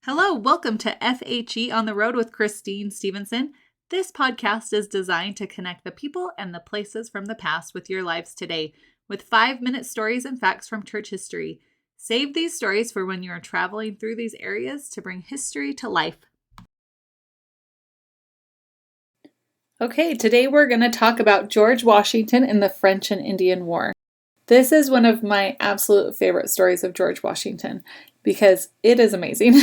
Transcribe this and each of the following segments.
Hello, welcome to FHE on the Road with Christine Stevenson. This podcast is designed to connect the people and the places from the past with your lives today, with 5-minute stories and facts from church history. Save these stories for when you are traveling through these areas to bring history to life. Okay, today we're going to talk about George Washington and the French and Indian War. This is one of my absolute favorite stories of George Washington because it is amazing.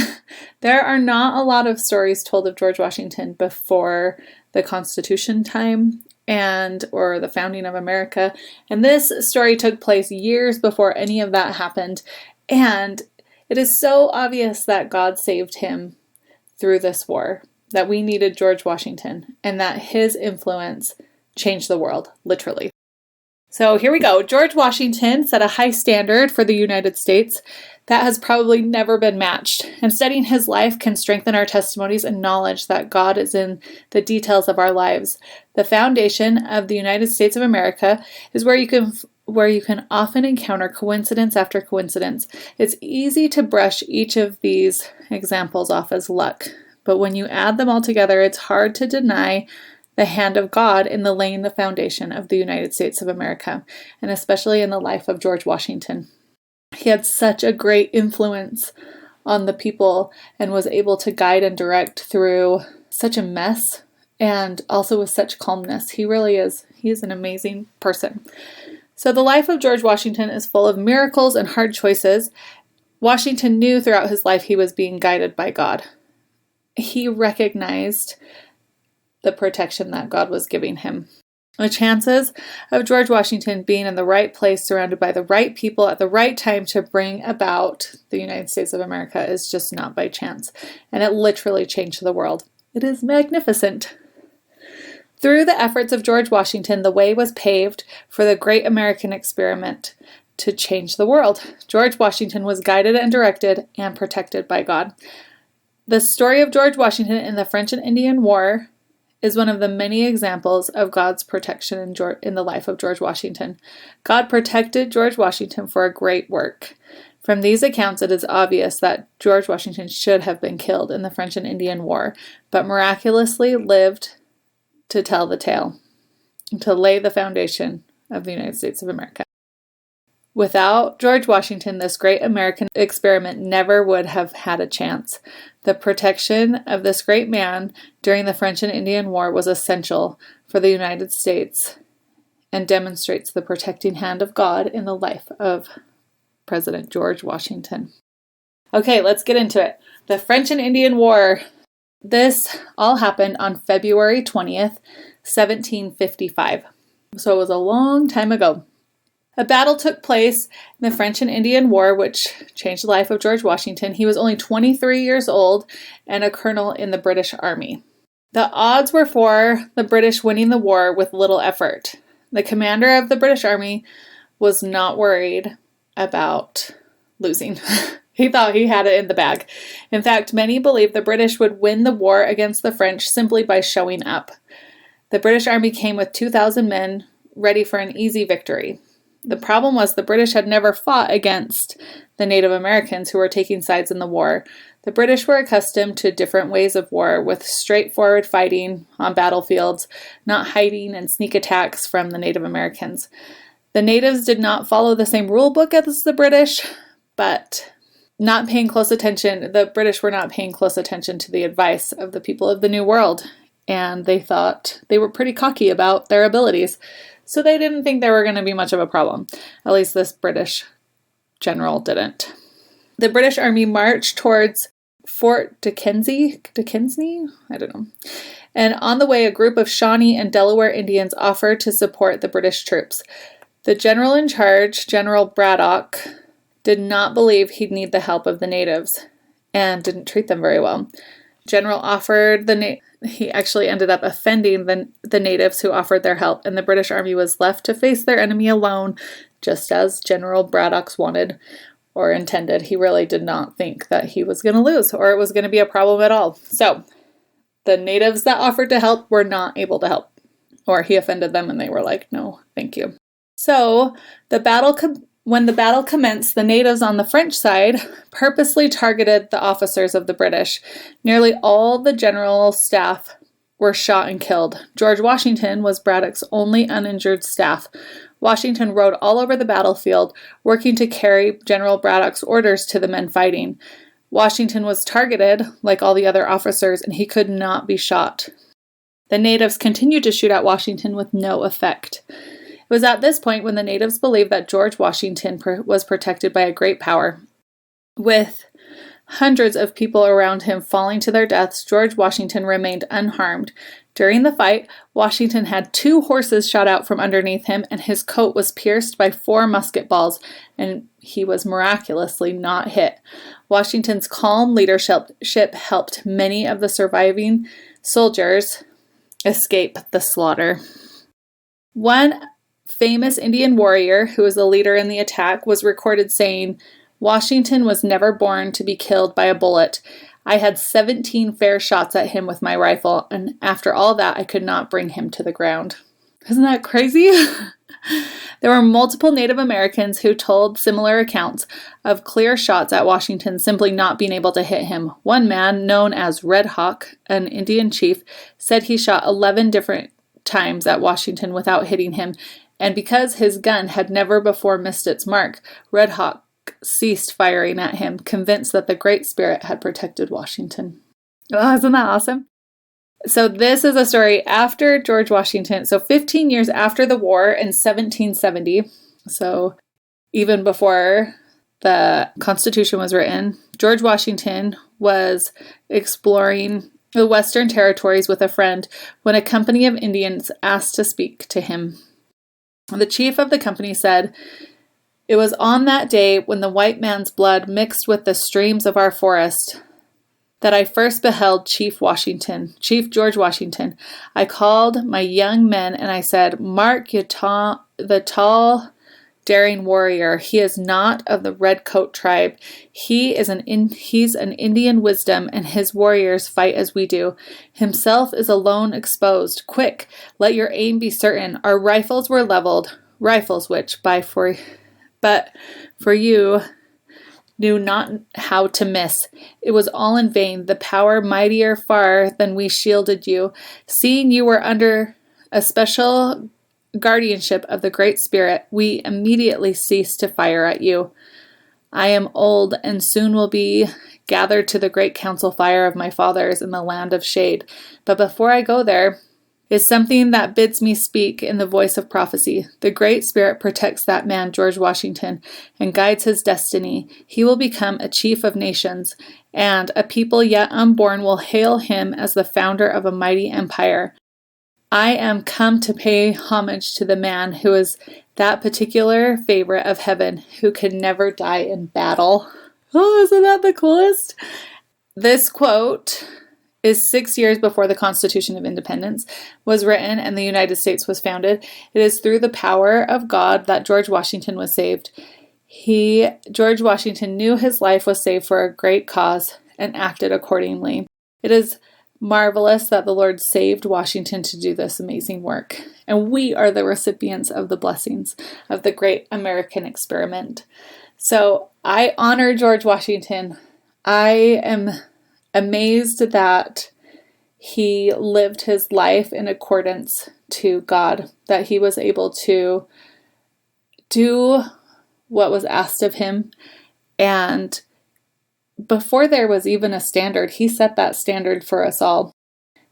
There are not a lot of stories told of George Washington before the Constitution time or the founding of America. And this story took place years before any of that happened. And it is so obvious that God saved him through this war, that we needed George Washington, and that his influence changed the world, literally. So here we go. George Washington set a high standard for the United States that has probably never been matched. And studying his life can strengthen our testimonies and knowledge that God is in the details of our lives. The foundation of the United States of America is where you can often encounter coincidence after coincidence. It's easy to brush each of these examples off as luck, but when you add them all together, it's hard to deny the hand of God in the laying the foundation of the United States of America, and especially in the life of George Washington. He had such a great influence on the people and was able to guide and direct through such a mess and also with such calmness. He is an amazing person. So the life of George Washington is full of miracles and hard choices. Washington knew throughout his life he was being guided by God. He recognized the protection that God was giving him. The chances of George Washington being in the right place, surrounded by the right people at the right time to bring about the United States of America is just not by chance. And it literally changed the world. It is magnificent. Through the efforts of George Washington, the way was paved for the great American experiment to change the world. George Washington was guided and directed and protected by God. The story of George Washington in the French and Indian War is one of the many examples of God's protection in the life of George Washington. God protected George Washington for a great work. From these accounts, it is obvious that George Washington should have been killed in the French and Indian War, but miraculously lived to tell the tale, to lay the foundation of the United States of America. Without George Washington, this great American experiment never would have had a chance. The protection of this great man during the French and Indian War was essential for the United States and demonstrates the protecting hand of God in the life of President George Washington. Okay, let's get into it. The French and Indian War. This all happened on February 20th, 1755. So it was a long time ago. A battle took place in the French and Indian War, which changed the life of George Washington. He was only 23 years old and a colonel in the British Army. The odds were for the British winning the war with little effort. The commander of the British Army was not worried about losing. He thought he had it in the bag. In fact, many believed the British would win the war against the French simply by showing up. The British Army came with 2,000 men ready for an easy victory. The problem was the British had never fought against the Native Americans who were taking sides in the war. The British were accustomed to different ways of war, with straightforward fighting on battlefields, not hiding and sneak attacks from the Native Americans. The natives did not follow the same rule book as the British, but the British were not paying close attention to the advice of the people of the New World, and they thought they were pretty cocky about their abilities. So they didn't think they were going to be much of a problem. At least this British general didn't. The British Army marched towards Fort Duquesne? I don't know. And on the way, a group of Shawnee and Delaware Indians offered to support the British troops. The general in charge, General Braddock, did not believe he'd need the help of the natives and didn't treat them very well. General offered he actually ended up offending the natives who offered their help, and the British Army was left to face their enemy alone, just as General Braddock's wanted or intended. He really did not think that he was going to lose or it was going to be a problem at all. So the natives that offered to help were not able to help, or he offended them and they were like, no, thank you. So the battle When the battle commenced, the natives on the French side purposely targeted the officers of the British. Nearly all the general staff were shot and killed. George Washington was Braddock's only uninjured staff. Washington rode all over the battlefield, working to carry General Braddock's orders to the men fighting. Washington was targeted, like all the other officers, and he could not be shot. The natives continued to shoot at Washington with no effect. It was at this point when the natives believed that George Washington was protected by a great power. With hundreds of people around him falling to their deaths, George Washington remained unharmed. During the fight, Washington had 2 horses shot out from underneath him, and his coat was pierced by 4 musket balls, and he was miraculously not hit. Washington's calm leadership helped many of the surviving soldiers escape the slaughter. One famous Indian warrior who was the leader in the attack was recorded saying, "Washington was never born to be killed by a bullet. I had 17 fair shots at him with my rifle, and after all that, I could not bring him to the ground." Isn't that crazy? There were multiple Native Americans who told similar accounts of clear shots at Washington simply not being able to hit him. One man, known as Red Hawk, an Indian chief, said he shot 11 different times at Washington without hitting him, and because his gun had never before missed its mark, Red Hawk ceased firing at him, convinced that the Great Spirit had protected Washington. Oh, isn't that awesome? So this is a story after George Washington. So 15 years after the war in 1770, so even before the Constitution was written, George Washington was exploring the Western Territories with a friend when a company of Indians asked to speak to him. The chief of the company said, "It was on that day when the white man's blood mixed with the streams of our forest that I first beheld Chief George Washington. I called my young men and I said, 'Mark the tall, daring warrior. He is not of the Redcoat tribe. He's an Indian wisdom, and his warriors fight as we do. Himself is alone exposed. Quick, let your aim be certain.' Our rifles were leveled, rifles which, but for you knew not how to miss. It was all in vain. The power mightier far than we shielded you. Seeing you were under a special guardianship of the Great Spirit, we immediately ceased to fire at you. I am old and soon will be gathered to the great council fire of my fathers in the land of shade. But before I go there is something that bids me speak in the voice of prophecy. The Great Spirit protects that man, George Washington, and guides his destiny. He will become a chief of nations, and a people yet unborn will hail him as the founder of a mighty empire. I am come to pay homage to the man who is that particular favorite of heaven, who can never die in battle." Oh, isn't that the coolest? This quote is 6 years before the Constitution of Independence was written and the United States was founded. It is through the power of God that George Washington was saved. George Washington knew his life was saved for a great cause and acted accordingly. It is marvelous that the Lord saved Washington to do this amazing work, and we are the recipients of the blessings of the great American experiment. So I honor George Washington. I am amazed that he lived his life in accordance to God, that he was able to do what was asked of him, and before there was even a standard, he set that standard for us all.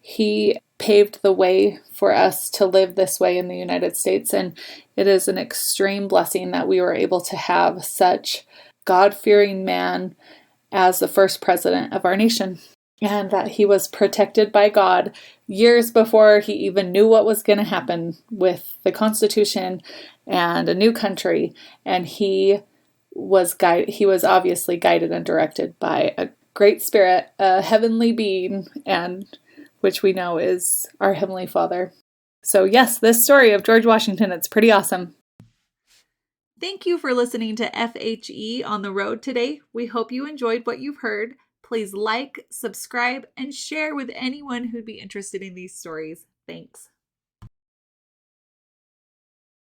He paved the way for us to live this way in the United States, and it is an extreme blessing that we were able to have such God-fearing man as the first president of our nation, and that he was protected by God years before he even knew what was going to happen with the Constitution and a new country, and he was obviously guided and directed by a great spirit, a heavenly being, and which we know is our Heavenly Father. So yes, this story of George Washington, it's pretty awesome. Thank you for listening to FHE on the road today. We hope you enjoyed what you've heard. Please like, subscribe, and share with anyone who'd be interested in these stories. Thanks.